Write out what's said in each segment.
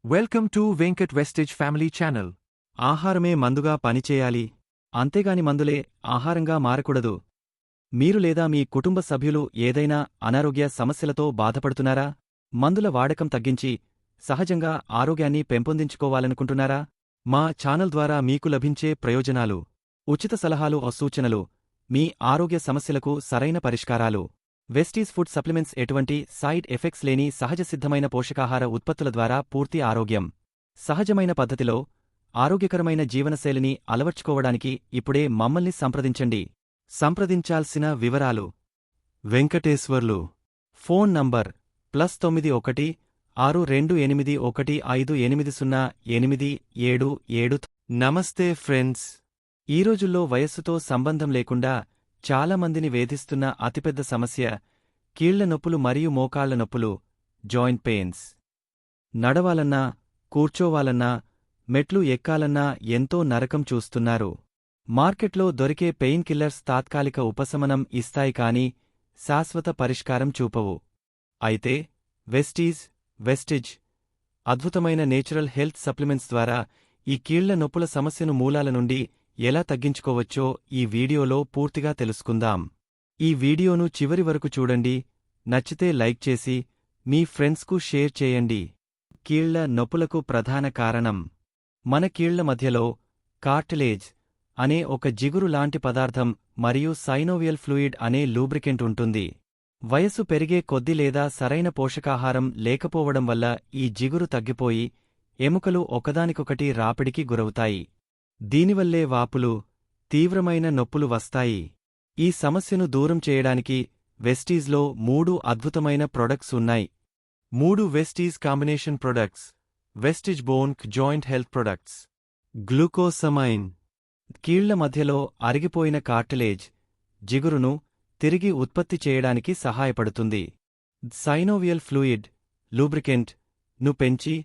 Welcome to Venkat వెస్టేజ్ family channel. ఆహారమే మందుగా పనిచేయాలి, అంతేగాని మందులే ఆహారంగా మారకూడదు. మీరు లేదా మీ కుటుంబ సభ్యులు ఏదైనా అనారోగ్య సమస్యలతో బాధపడుతున్నారా? మందుల వాడకం తగ్గించి సహజంగా ఆరోగ్యాన్ని పెంపొందించుకోవాలనుకుంటున్నారా? మా ఛానల్ ద్వారా మీకు లభించే ప్రయోజనాలు, ఉచిత సలహాలు, సూచనలు మీ ఆరోగ్య సమస్యలకు సరైన పరిష్కారాలు. వెస్టీజ్ ఫుడ్ సప్లిమెంట్స్ ఎటువంటి సైడ్ ఎఫెక్ట్స్ లేని సహజసిద్ధమైన పోషకాహార ఉత్పత్తుల ద్వారా పూర్తి ఆరోగ్యం, సహజమైన పద్ధతిలో ఆరోగ్యకరమైన జీవనశైలిని అలవర్చుకోవడానికి ఇప్పుడే మమ్మల్ని సంప్రదించండి. సంప్రదించాల్సిన వివరాలు: వెంకటేశ్వర్లు, ఫోన్ నంబర్ +91 6281580877. నమస్తే ఫ్రెండ్స్. ఈ రోజుల్లో వయస్సుతో సంబంధం లేకుండా చాలామందిని వేధిస్తున్న అతిపెద్ద సమస్య కీళ్ల నొప్పులు మరియు మోకాళ్ల నొప్పులు, జాయింట్ పెయిన్స్. నడవాలన్నా, కూర్చోవాలన్నా, మెట్లు ఎక్కాలన్నా ఎంతో నరకం చూస్తున్నారు. మార్కెట్లో దొరికే పెయిన్ కిల్లర్స్ తాత్కాలిక ఉపశమనం ఇస్తాయి కానీ శాశ్వత పరిష్కారం చూపవు. అయితే వెస్టీజ్ అద్భుతమైన నేచురల్ హెల్త్ సప్లిమెంట్స్ ద్వారా ఈ కీళ్ల నొప్పుల సమస్యను మూలాల నుండి ఎలా తగ్గించుకోవచ్చో ఈ వీడియోలో పూర్తిగా తెలుసుకుందాం. ఈ వీడియోను చివరి వరకు చూడండి. నచ్చితే లైక్ చేసి మీ ఫ్రెండ్స్కు షేర్ చేయండి. కీళ్ల నొప్పులకు ప్రధాన కారణం మన కీళ్ల మధ్యలో కార్టిలేజ్ అనే ఒక జిగురు లాంటి పదార్థం మరియు సైనోవియల్ ఫ్లూయిడ్ అనే లూబ్రికెంట్ ఉంటుంది. వయసు పెరిగే కొద్దీ లేదా సరైన పోషకాహారం లేకపోవడం వల్ల ఈ జిగురు తగ్గిపోయి ఎముకలు ఒకదానికొకటి రాపిడికి గురవుతాయి. దీనివల్లే వాపులు, తీవ్రమైన నొప్పులు వస్తాయి. ఈ సమస్యను దూరం చేయడానికి వెస్టీజ్లో 3 అద్భుతమైన ప్రొడక్ట్స్ ఉన్నాయి. 3 Vestige combination products: Vestige bone joint health products. Glucosamine కీళ్ల మధ్యలో అరిగిపోయిన కార్టిలేజ్, జిగురును తిరిగి ఉత్పత్తి చేయడానికి సహాయపడుతుంది. సైనోవియల్ ఫ్లూయిడ్ లూబ్రికెంట్ ను పెంచి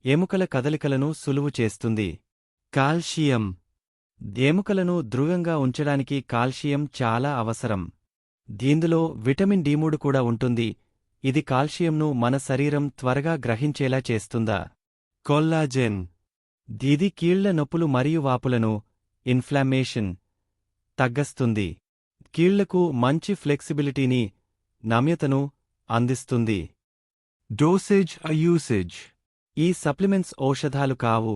ఎముకల కదలికలను సులువు చేస్తుంది. కాల్షియం ఎముకలను దృఢంగా ఉంచడానికి కాల్షియం చాలా అవసరం. దీందులో విటమిన్ D3 కూడా ఉంటుంది. ఇది కాల్షియంను మన శరీరం త్వరగా గ్రహించేలా చేస్తుందా. కొల్లాజెన్ ఇది కీళ్ల నొప్పులు మరియు వాపులను, ఇన్ఫ్లామేషన్ తగ్గస్తుంది. కీళ్లకు మంచి ఫ్లెక్సిబిలిటీని, నమ్యతను అందిస్తుంది. డోసేజ్ యూసేజ్ ఈ సప్లిమెంట్స్ ఔషధాలు కావు,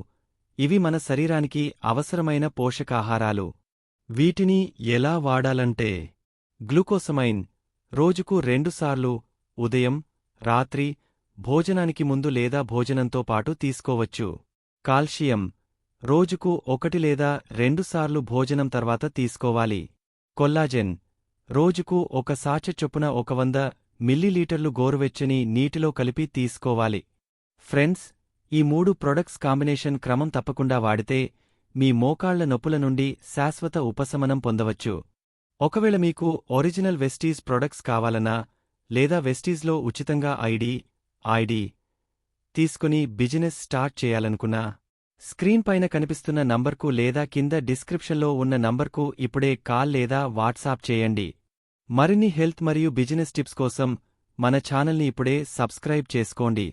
ఇవి మన శరీరానికి అవసరమైన పోషకాహారాలు. వీటిని ఎలా వాడాలంటే: గ్లూకోసమైన్ రోజుకు 2 సార్లు ఉదయం, రాత్రి, భోజనానికి ముందు లేదా భోజనంతో పాటు తీసుకోవచ్చు. కాల్షియం రోజుకు 1 లేదా 2 సార్లు భోజనం తర్వాత తీసుకోవాలి. కొల్లాజెన్ రోజుకు 1 సాచె చొప్పున 100 మిల్లీలీటర్లు గోరువెచ్చని నీటిలో కలిపి తీసుకోవాలి. ఫ్రెండ్స్, ఈ 3 ప్రొడక్ట్స్ కాంబినేషన్ క్రమం తప్పకుండా వాడితే మీ మోకాళ్ల నొప్పుల నుండి శాశ్వత ఉపశమనం పొందవచ్చు. ఒకవేళ మీకు ఒరిజినల్ వెస్టీజ్ ప్రొడక్ట్స్ కావాలన్నా లేదా వెస్టీజ్లో ఉచితంగా ఐడి తీసుకుని బిజినెస్ స్టార్ట్ చేయాలనుకున్నా స్క్రీన్ పైన కనిపిస్తున్న నంబర్కు లేదా కింద డిస్క్రిప్షన్లో ఉన్న నంబర్కు ఇప్పుడే కాల్ లేదా వాట్సాప్ చేయండి. మరిన్ని హెల్త్ మరియు బిజినెస్ టిప్స్ కోసం మన ఛానల్ని ఇప్పుడే సబ్స్క్రైబ్ చేసుకోండి.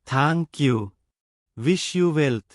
Thank you. Wish you wealth.